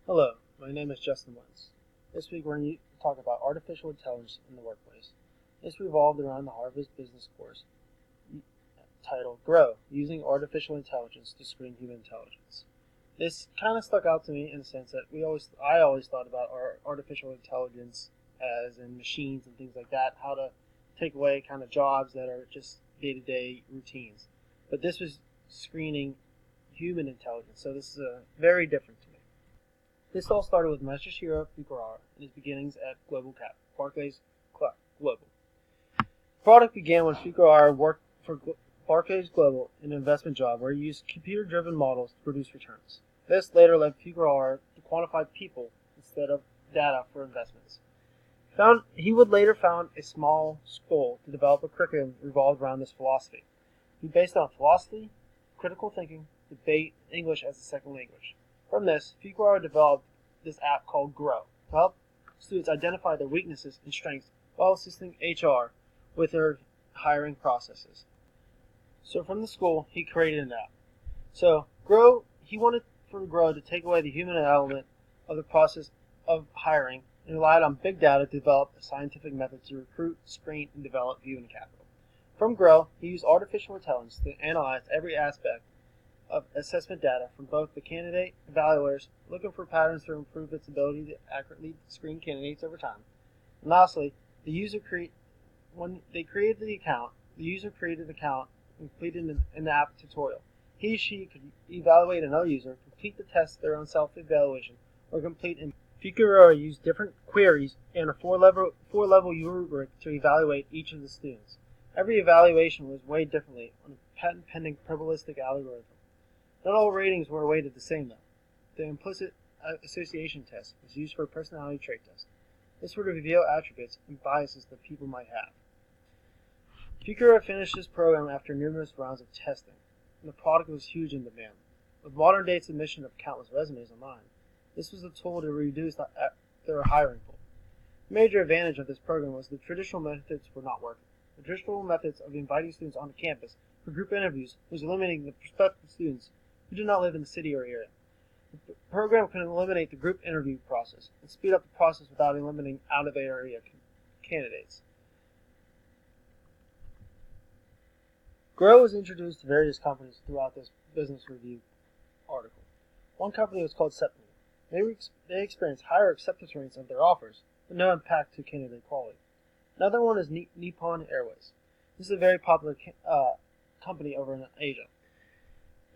Hello, my name is Justin Wentz. This week we're going to talk about artificial intelligence in the workplace. This revolved around the Harvard Business Course titled Grow, Using Artificial Intelligence to Screen Human Intelligence. This kind of stuck out to me in the sense that I always thought about our artificial intelligence as in machines and things like that, how to take away kind of jobs that are just day-to-day routines. But this was screening human intelligence, so this is very different to me. This all started with Masahiro Fukuhara and his beginnings at Global Cap, Barclays Global. The product began when Fukuhara worked for Barclays Global, an investment job where he used computer-driven models to produce returns. This later led Fukuhara to quantify people instead of data for investments. He would later found a small school to develop a curriculum revolved around this philosophy. He based it on philosophy, critical thinking, debate, and English as a second language. From this, Fukuhara developed this app called Grow to help students identify their weaknesses and strengths while assisting HR with their hiring processes. So from the school, he created an app. So Grow, he wanted for Grow to take away the human element of the process of hiring and relied on big data to develop a scientific method to recruit, screen, and develop human capital. From Grow, he used artificial intelligence to analyze every aspect of assessment data from both the candidate evaluators looking for patterns to improve its ability to accurately screen candidates over time. And lastly, when they created the account, the user created the account and completed an app tutorial. She could evaluate another user, complete the test, their own self-evaluation, or complete an Fukuhara used different queries and a four-level rubric to evaluate each of the students. Every evaluation was weighed differently on a patent-pending probabilistic algorithm. Not all ratings were weighted the same, though. The implicit association test was used for a personality trait test. This would reveal attributes and biases that people might have. Fukuhara finished this program after numerous rounds of testing, and the product was huge in demand. With modern-day submission of countless resumes online, this was a tool to reduce their hiring pool. The major advantage of this program was the traditional methods were not working. The traditional methods of inviting students onto campus for group interviews was eliminating the prospective students who did not live in the city or area. The program can eliminate the group interview process and speed up the process without eliminating out-of-area candidates. Grow was introduced to various companies throughout this business review article. One company was called Septime. They experienced higher acceptance rates of their offers, but no impact to candidate quality. Another one is Nippon Airways. This is a very popular company over in Asia.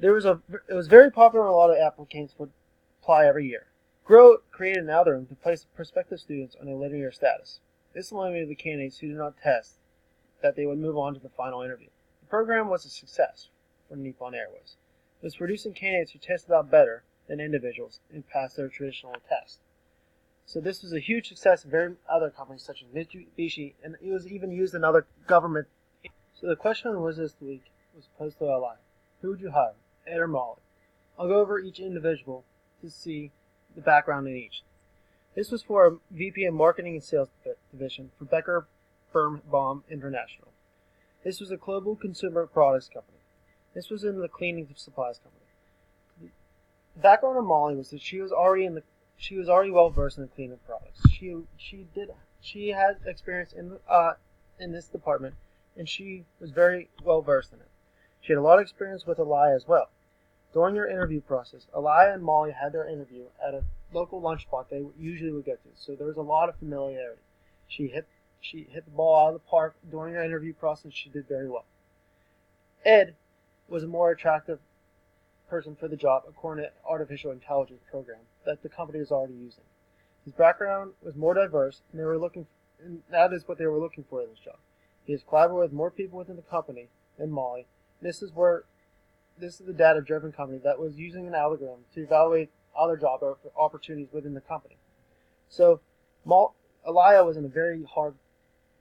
It was very popular and a lot of applicants would apply every year. Grow created an algorithm to place prospective students on a linear status. This eliminated the candidates who did not test that they would move on to the final interview. The program was a success for Nippon Airways. It was producing candidates who tested out better than individuals and passed their traditional test. So this was a huge success in various other companies such as Mitsubishi, and it was even used in other government. So the question was this week was posed to LI. Who would you hire, Ed or Molly? I'll go over each individual to see the background in each. This was for a VP of Marketing and Sales Division for Becker Birnbaum International. This was a global consumer products company. This was in the cleaning supplies company. The background of Molly was that she was already well versed in the cleaning products. She had experience in this department, and she was very well versed in it. She had a lot of experience with Aliyah as well. During her interview process, Aliyah and Molly had their interview at a local lunch spot they usually would go to, so there was a lot of familiarity. She hit the ball out of the park during her interview process. She did very well. Ed was a more attractive person for the job according to the artificial intelligence program that the company was already using. His background was more diverse, and that is what they were looking for in this job. He has collaborated with more people within the company than Molly. This is the data-driven company that was using an algorithm to evaluate other job opportunities within the company. So, Aliyah was in a very hard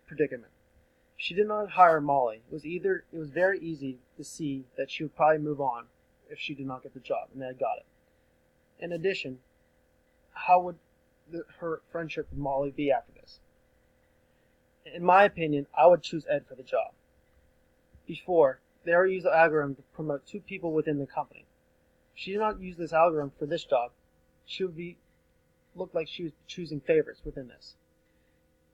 predicament. She did not hire Molly. It was very easy to see that she would probably move on if she did not get the job, and Ed got it. In addition, how would her friendship with Molly be after this? In my opinion, I would choose Ed for the job. Before, they already used the algorithm to promote two people within the company. If she did not use this algorithm for this job, she looked like she was choosing favorites within this.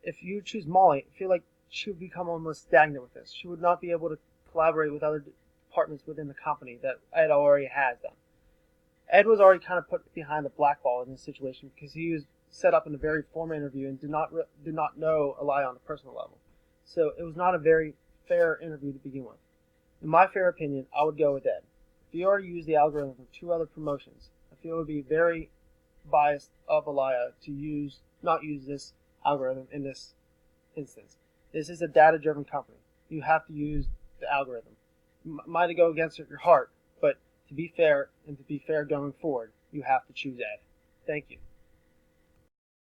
If you choose Molly, I feel like she would become almost stagnant with this. She would not be able to collaborate with other departments within the company that Ed already has done. Ed was already kind of put behind the black ball in this situation because he was set up in a very formal interview and did not know Elia on a personal level. So it was not a very fair interview to begin with. In my fair opinion, I would go with Ed. If he already used the algorithm for 2 other promotions, I feel it would be very biased of Elia to not use this algorithm in this instance. This is a data-driven company. You have to use the algorithm. You might go against your heart, but to be fair and to be fair going forward, you have to choose Ed. Thank you.